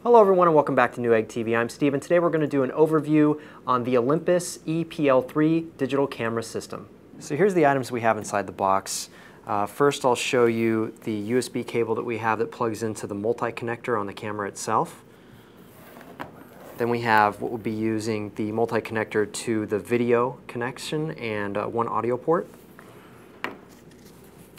Hello everyone and welcome back to Newegg TV. I'm Steve and today we're going to do an overview on the Olympus EPL3 digital camera system. So here's the items we have inside the box. First I'll show you the USB cable that we have that plugs into the multi-connector on the camera itself. Then we have what we'll be using the multi-connector to the video connection and one audio port.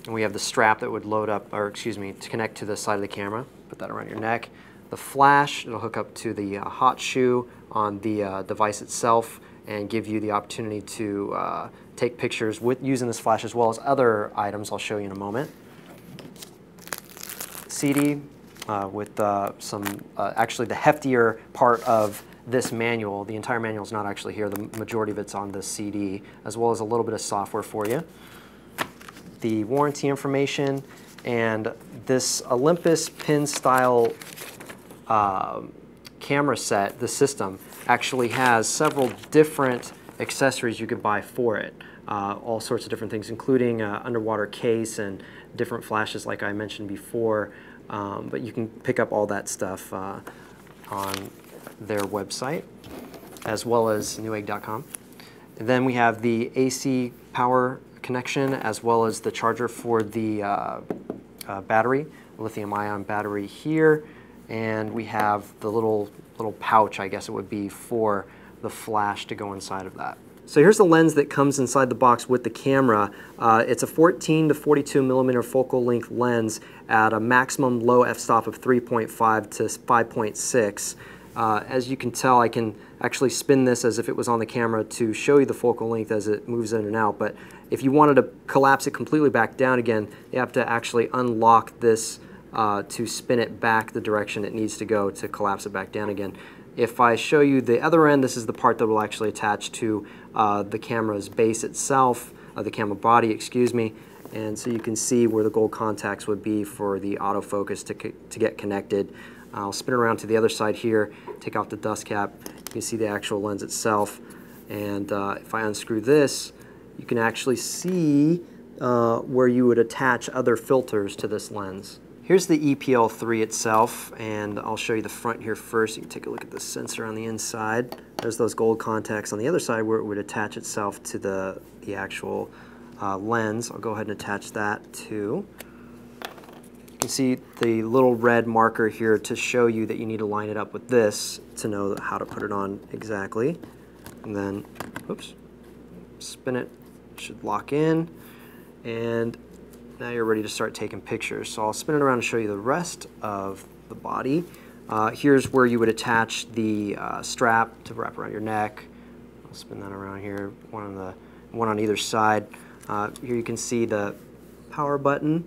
And we have the strap that would load up, or excuse me, to connect to the side of the camera. Put that around your neck. The flash, it'll hook up to the hot shoe on the device itself and give you the opportunity to take pictures using this flash as well as other items I'll show you in a moment. CD with actually the heftier part of this manual. The entire manual is not actually here. The majority of it's on the CD, as well as a little bit of software for you. The warranty information, and this Olympus pin style camera set, the system, actually has several different accessories you could buy for it. All sorts of different things, including underwater case and different flashes like I mentioned before. But you can pick up all that stuff on their website, as well as newegg.com. And then we have the AC power connection, as well as the charger for the battery, lithium-ion battery here. And we have the little pouch, I guess it would be, for the flash to go inside of that. So here's the lens that comes inside the box with the camera. It's a 14 to 42 millimeter focal length lens at a maximum low f-stop of 3.5 to 5.6. As you can tell, I can actually spin this as if it was on the camera to show you the focal length as it moves in and out. But if you wanted to collapse it completely back down again, you have to actually unlock this to spin it back the direction it needs to go to collapse it back down again. If I show you the other end, this is the part that will actually attach to the camera's base itself, the camera body, excuse me, and so you can see where the gold contacts would be for the autofocus to get connected. I'll spin it around to the other side here, take off the dust cap. You can see the actual lens itself, and if I unscrew this, you can actually see where you would attach other filters to this lens. Here's the EPL3 itself, and I'll show you the front here first. You can take a look at the sensor on the inside. There's those gold contacts on the other side where it would attach itself to the actual lens. I'll go ahead and attach that too. You can see the little red marker here to show you that you need to line it up with this to know how to put it on exactly. And then, oops, spin it, should lock in, and now you're ready to start taking pictures. So I'll spin it around and show you the rest of the body. Here's where you would attach the strap to wrap around your neck. I'll spin that around here, one on either side. Here you can see the power button.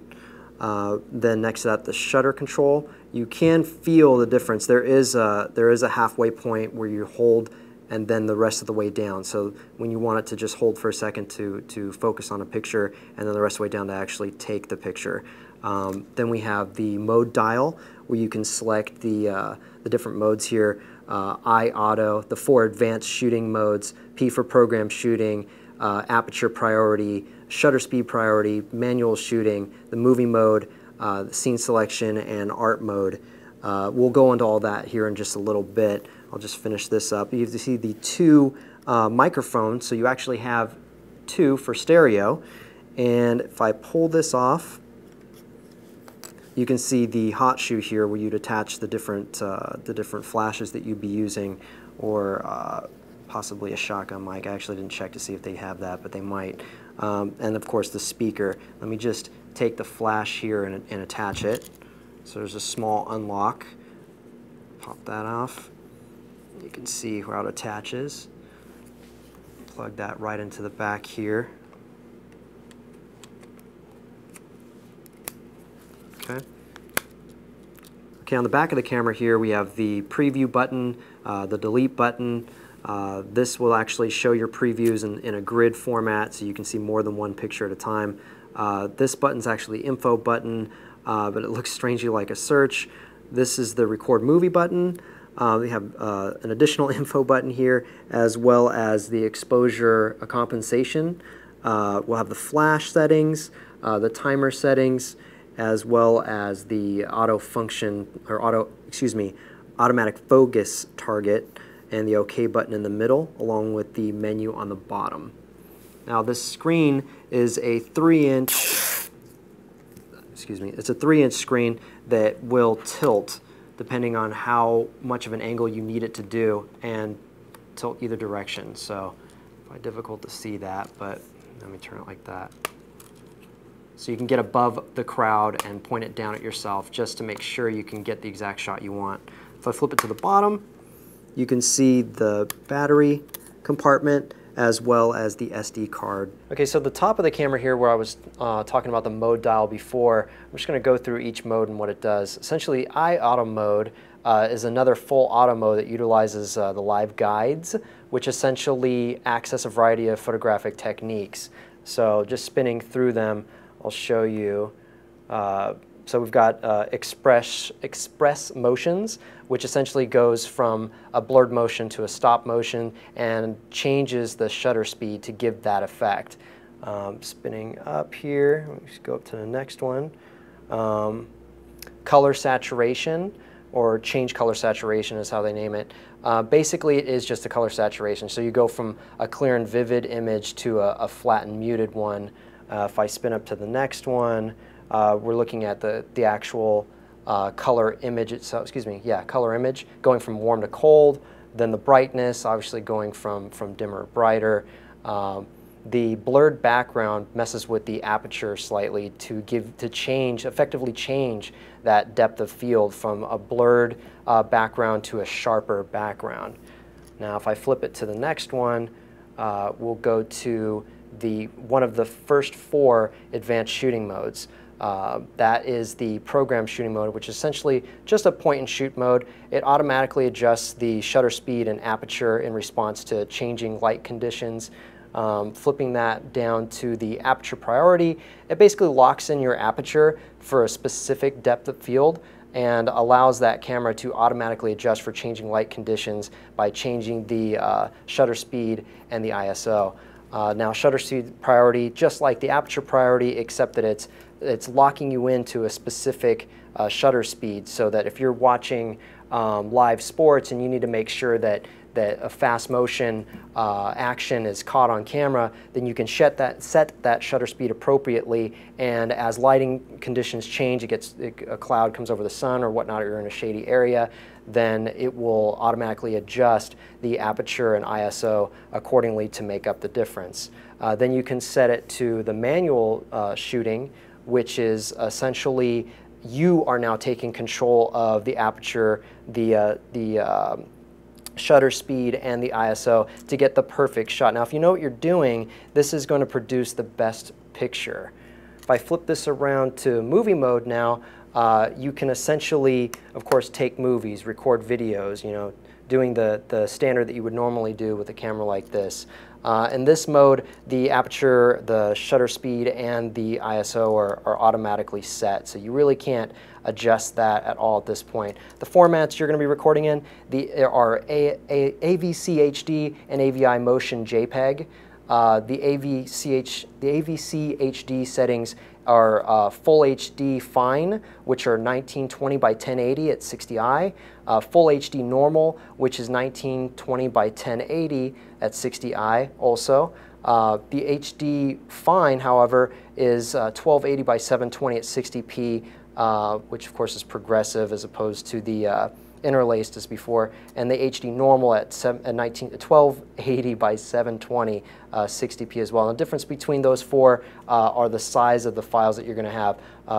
Then next to that, the shutter control. You can feel the difference. There is a halfway point where you hold and then the rest of the way down. So when you want it to just hold for a second to focus on a picture, and then the rest of the way down to actually take the picture. Then we have the mode dial, where you can select the different modes here. I auto, the 4 advanced shooting modes, P for program shooting, aperture priority, shutter speed priority, manual shooting, the movie mode, the scene selection, and art mode. We'll go into all that here in just a little bit. I'll just finish this up. You see the 2 microphones, so you actually have 2 for stereo. And if I pull this off, you can see the hot shoe here where you'd attach the different flashes that you'd be using, or possibly a shotgun mic. I actually didn't check to see if they have that, but they might. And of course the speaker. Let me just take the flash here and attach it. So there's a small unlock. Pop that off. You can see how it attaches. Plug that right into the back here. Okay. Okay, on the back of the camera here we have the preview button, the delete button. This will actually show your previews in a grid format so you can see more than one picture at a time. This button's actually info button, but it looks strangely like a search. This is the record movie button. We have an additional info button here, as well as the exposure compensation. We'll have the flash settings, the timer settings, as well as the auto function, or automatic focus target and the OK button in the middle, along with the menu on the bottom. Now this screen is a 3-inch, it's a 3-inch screen that will tilt depending on how much of an angle you need it to do, and tilt either direction. So probably difficult to see that, but let me turn it like that. So you can get above the crowd and point it down at yourself just to make sure you can get the exact shot you want. If I flip it to the bottom, you can see the battery compartment as well as the SD card. Okay, so the top of the camera here where I was talking about the mode dial before, I'm just going to go through each mode and what it does. Essentially, iAuto mode is another full auto mode that utilizes the live guides, which essentially access a variety of photographic techniques. So just spinning through them, I'll show you. So we've got express motions, which essentially goes from a blurred motion to a stop motion and changes the shutter speed to give that effect. Spinning up here, let me just go up to the next one. Color saturation, or change color saturation is how they name it. Basically, it is just a color saturation. So you go from a clear and vivid image to a flat and muted one. If I spin up to the next one, we're looking at the actual color image itself, color image, going from warm to cold, then the brightness, obviously going from dimmer to brighter. The blurred background messes with the aperture slightly to effectively change that depth of field from a blurred background to a sharper background. Now if I flip it to the next one, we'll go to one of the first 4 advanced shooting modes. That is the program shooting mode, which is essentially just a point and shoot mode. It automatically adjusts the shutter speed and aperture in response to changing light conditions. Flipping that down to the aperture priority, it basically locks in your aperture for a specific depth of field and allows that camera to automatically adjust for changing light conditions by changing the shutter speed and the ISO. Now shutter speed priority, just like the aperture priority, except that it's locking you into a specific shutter speed, so that if you're watching live sports and you need to make sure that a fast motion action is caught on camera, then you can set that shutter speed appropriately, and as lighting conditions change, a cloud comes over the sun or whatnot, or you're in a shady area, then it will automatically adjust the aperture and ISO accordingly to make up the difference. Then you can set it to the manual shooting, which is essentially you are now taking control of the aperture, the shutter speed, and the ISO to get the perfect shot. Now if you know what you're doing, this is going to produce the best picture. If I flip this around to movie mode now, you can essentially, of course, take movies, record videos, doing the standard that you would normally do with a camera like this. In this mode, the aperture, the shutter speed, and the ISO are automatically set, so you really can't adjust that at all at this point. The formats you're going to be recording in there are AVC HD and AVI Motion JPEG. The AVC HD settings are Full HD Fine, which are 1920 by 1080 at 60i, Full HD Normal, which is 1920 by 1080 at 60i also. The HD Fine, however, is 1280 by 720 at 60p, which of course is progressive as opposed to the interlaced as before, and the HD Normal at 1280 by 720 60p as well. And the difference between those 4 are the size of the files that you're going to have.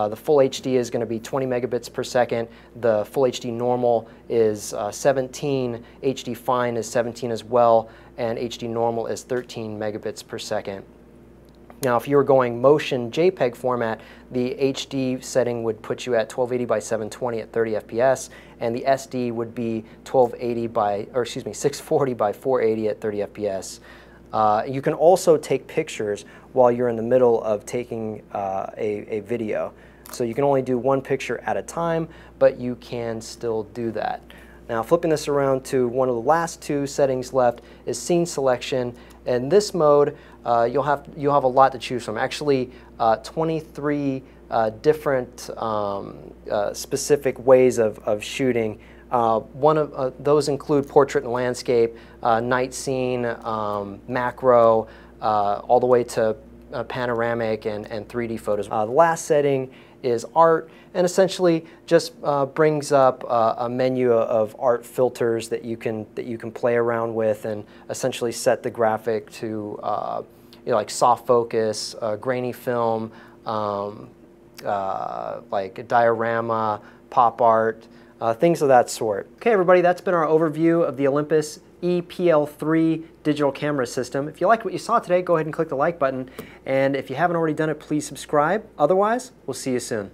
The Full HD is going to be 20 megabits per second, the Full HD Normal is 17, HD Fine is 17 as well, and HD Normal is 13 megabits per second. Now, if you were going motion JPEG format, the HD setting would put you at 1280 by 720 at 30 FPS, and the SD would be 640 by 480 at 30 FPS. You can also take pictures while you're in the middle of taking a video. So you can only do one picture at a time, but you can still do that. Now, flipping this around to one of the last 2 settings left is scene selection. In this mode, you'll have a lot to choose from. Actually, 23 different specific ways of shooting One of those include portrait and landscape, night scene, macro, all the way to panoramic and 3D photos. The last setting is art, and essentially just brings up a menu of art filters that you can play around with and essentially set the graphic to you know, like soft focus, grainy film, like diorama, pop art, things of that sort. Okay, everybody, that's been our overview of the Olympus EPL3 digital camera system. If you liked what you saw today, go ahead and click the like button. And if you haven't already done it, please subscribe. Otherwise, we'll see you soon.